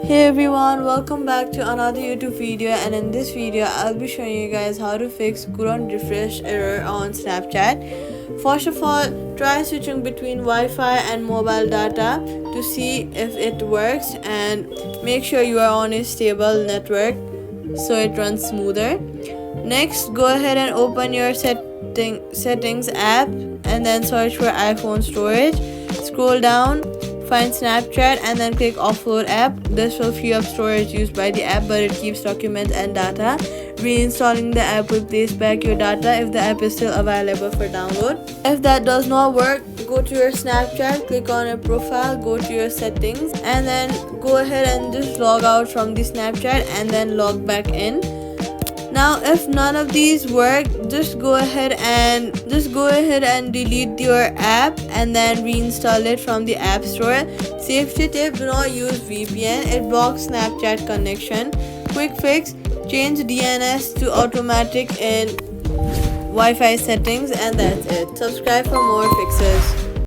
Hey everyone, welcome back to another YouTube video, and in this video I'll be showing you guys how to fix couldn't refresh error on Snapchat. First of all, try switching between Wi-Fi and mobile data to see if it works, and make sure you are on a stable network so it runs smoother. Next, go ahead and open your settings app and then search for iPhone storage. Scroll down, find Snapchat and then click offload app. This will free up storage used by the app, but it keeps documents and data. Reinstalling the app will place back your data if the app is still available for download. If that does not work, go to your Snapchat, click on your profile, go to your settings, and then go ahead and just log out from the Snapchat and then log back in. Now if none of these work, just go ahead and delete your app and then reinstall it from the app store. Safety tip: do not use VPN, it blocks Snapchat connection. Quick fix: change DNS to automatic in Wi-Fi settings, and that's it. Subscribe for more fixes.